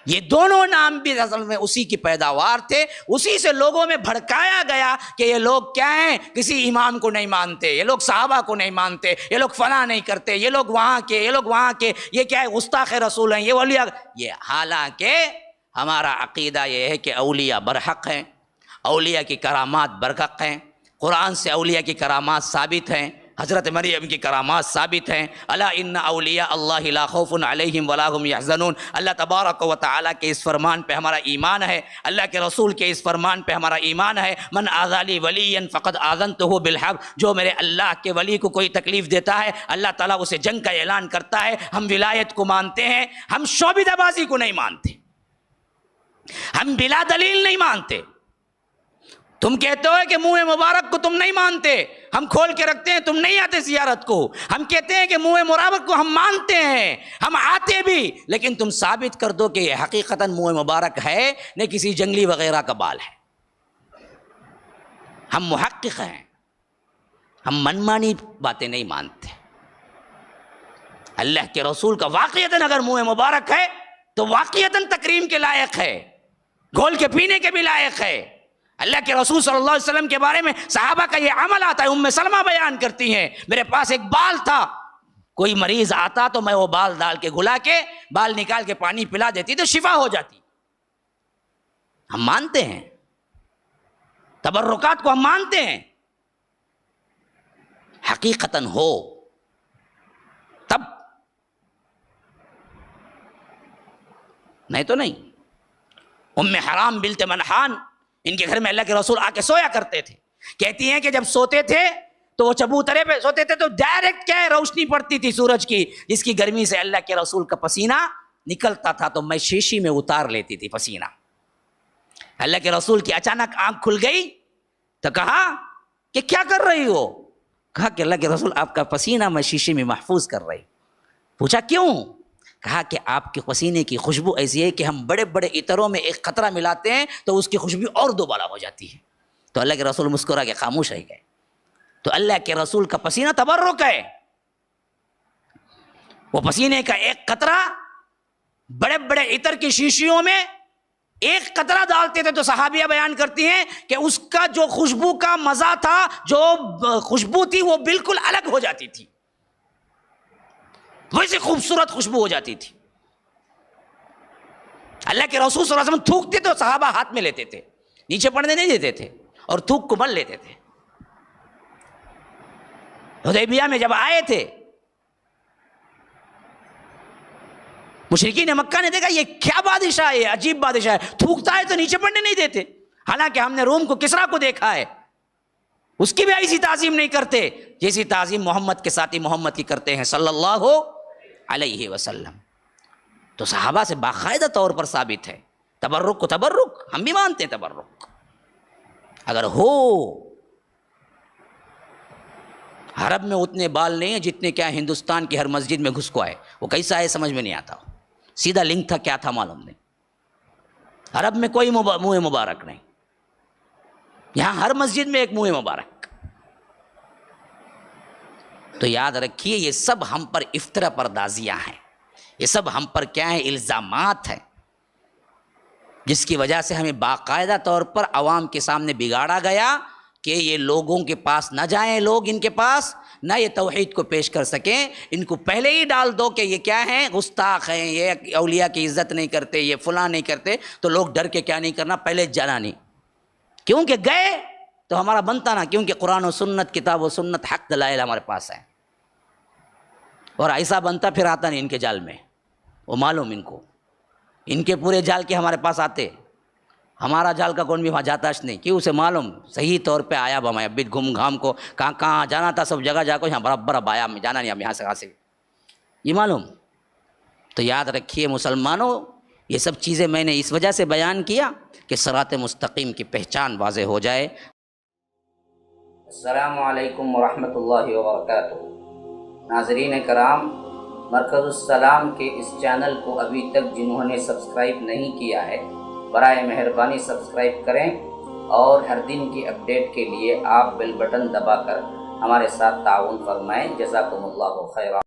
یہ دونوں نام بھی اصل میں اسی کی پیداوار تھے، اسی سے لوگوں میں بھڑکایا گیا کہ یہ لوگ کیا ہیں، کسی امام کو نہیں مانتے، یہ لوگ صحابہ کو نہیں مانتے، یہ لوگ فلاں نہیں کرتے، یہ لوگ وہاں کے، یہ لوگ وہاں کے، یہ کیا ہے، گستاخ رسول ہیں، یہ اولیاء۔ یہ حالانکہ ہمارا عقیدہ یہ ہے کہ اولیاء برحق ہیں، اولیاء کی کرامات برحق ہیں، قرآن سے اولیاء کی کرامات ثابت ہیں، حضرت مریم کی کرامات ثابت ہیں۔ الا ان اولیاء اللہ لا خوف علیہم ولا هم یحزنون۔ اللہ تبارک و تعالیٰ کے اس فرمان پہ ہمارا ایمان ہے، اللہ کے رسول کے اس فرمان پہ ہمارا ایمان ہے۔ من آذى لي ولیا فقد آذنته بالحرب۔ جو میرے اللہ کے ولی کو کوئی تکلیف دیتا ہے اللہ تعالیٰ اسے جنگ کا اعلان کرتا ہے۔ ہم ولایت کو مانتے ہیں، ہم شعبدہ بازی کو نہیں مانتے، ہم بلا دلیل نہیں مانتے۔ تم کہتے ہو کہ منہ مبارک کو تم نہیں مانتے، ہم کھول کے رکھتے ہیں، تم نہیں آتے زیارت کو۔ ہم کہتے ہیں کہ منہ مبارک کو ہم مانتے ہیں، ہم آتے بھی، لیکن تم ثابت کر دو کہ یہ حقیقتاً منہ مبارک ہے نہ کسی جنگلی وغیرہ کا بال ہے۔ ہم محقق ہیں، ہم منمانی باتیں نہیں مانتے۔ اللہ کے رسول کا واقعتاً اگر منہ مبارک ہے تو واقعتاً تکریم کے لائق ہے، گھول کے پینے کے بھی لائق ہے۔ اللہ کے رسول صلی اللہ علیہ وسلم کے بارے میں صحابہ کا یہ عمل آتا ہے، ام سلمہ بیان کرتی ہیں، میرے پاس ایک بال تھا، کوئی مریض آتا تو میں وہ بال ڈال کے گھلا کے بال نکال کے پانی پلا دیتی تو شفا ہو جاتی۔ ہم مانتے ہیں، تبرکات کو ہم مانتے ہیں، حقیقتاً ہو تب، نہیں تو نہیں۔ ام حرام بنت ملحان، ان کے گھر میں اللہ کے رسول آ کے سویا کرتے تھے، کہتی ہیں کہ جب سوتے تھے تو وہ چبوترے پہ سوتے تھے تو ڈائریکٹ کیا ہے روشنی پڑتی تھی سورج کی، جس کی گرمی سے اللہ کے رسول کا پسینہ نکلتا تھا، تو میں شیشی میں اتار لیتی تھی پسینہ۔ اللہ کے رسول کی اچانک آنکھ کھل گئی تو کہا کہ کیا کر رہی ہو؟ کہا کہ اللہ کے رسول آپ کا پسینہ میں شیشے میں محفوظ کر رہی۔ پوچھا کیوں؟ کہا کہ آپ کے پسینے کی خوشبو ایسی ہے کہ ہم بڑے بڑے عطروں میں ایک قطرہ ملاتے ہیں تو اس کی خوشبو اور دوبارہ ہو جاتی ہے۔ تو اللہ کے رسول مسکرا کے خاموش رہ گئے۔ تو اللہ کے رسول کا پسینہ تبرک ہے، وہ پسینے کا ایک قطرہ بڑے بڑے عطر کی شیشیوں میں ایک قطرہ ڈالتے تھے تو صحابیہ بیان کرتی ہیں کہ اس کا جو خوشبو کا مزہ تھا، جو خوشبو تھی وہ بالکل الگ ہو جاتی تھی، ویسے خوبصورت خوشبو ہو جاتی تھی۔ اللہ کے رسول صلی اللہ علیہ وسلم تھوکتے تو صحابہ ہاتھ میں لیتے تھے، نیچے پڑنے نہیں دیتے تھے اور تھوک کو مل لیتے تھے۔ حدیبیہ میں جب آئے تھے مشرکین مکہ نے دیکھا یہ کیا بادشاہ ہے، عجیب بادشاہ ہے، تھوکتا ہے تو نیچے پڑنے نہیں دیتے، حالانکہ ہم نے روم کو کسریٰ کو دیکھا ہے، اس کی بھی ایسی تعظیم نہیں کرتے جیسی تعظیم محمد کے ساتھی محمد کی کرتے ہیں صلی اللہ علیہ وسلم۔ تو صحابہ سے باقاعدہ طور پر ثابت ہے، تبرک کو تبرک، ہم بھی مانتے ہیں تبرک اگر ہو۔ عرب میں اتنے بال نہیں ہیں جتنے کیا ہندوستان کی ہر مسجد میں گھس کو آئے، وہ کیسا ہے سمجھ میں نہیں آتا، سیدھا لنک تھا کیا تھا معلوم نہیں۔ عرب میں کوئی منہ مبارک نہیں، یہاں ہر مسجد میں ایک منہ مبارک۔ تو یاد رکھیے یہ سب ہم پر افطرا پردازیاں ہیں، یہ سب ہم پر کیا ہیں، الزامات ہیں، جس کی وجہ سے ہمیں باقاعدہ طور پر عوام کے سامنے بگاڑا گیا کہ یہ لوگوں کے پاس نہ جائیں، لوگ ان کے پاس نہ یہ توحید کو پیش کر سکیں، ان کو پہلے ہی ڈال دو کہ یہ کیا ہیں، گستاخ ہیں، یہ اولیاء کی عزت نہیں کرتے، یہ فلاں نہیں کرتے، تو لوگ ڈر کے کیا نہیں کرنا، پہلے جانا نہیں، کیونکہ گئے تو ہمارا بنتا نا، کیونکہ قرآن و سنت، کتاب و سنت، حق دلائل ہمارے پاس ہیں، اور ایسا بنتا پھر آتا نہیں ان کے جال میں، وہ معلوم ان کو، ان کے پورے جال کے ہمارے پاس آتے، ہمارا جال کا کون بھی وہاں جاتا نہیں، کیوں اسے معلوم صحیح طور پہ آیا اب ہمیں بیت گھوم گھام کو کہاں کہاں جانا تھا، سب جگہ جا کو یہاں برابر اب آیا، ہمیں جانا نہیں، ہم یہاں سے کہاں سے، یہ معلوم۔ تو یاد رکھیے مسلمانوں، یہ سب چیزیں میں نے اس وجہ سے بیان کیا کہ صراط مستقیم کی پہچان واضح ہو جائے۔ السلام علیکم ورحمۃ اللہ وبرکاتہ۔ ناظرین کرام، مرکز السلام کے اس چینل کو ابھی تک جنہوں نے سبسکرائب نہیں کیا ہے، برائے مہربانی سبسکرائب کریں، اور ہر دن کی اپڈیٹ کے لیے آپ بیل بٹن دبا کر ہمارے ساتھ تعاون فرمائیں۔ جزاکم اللہ خیرا۔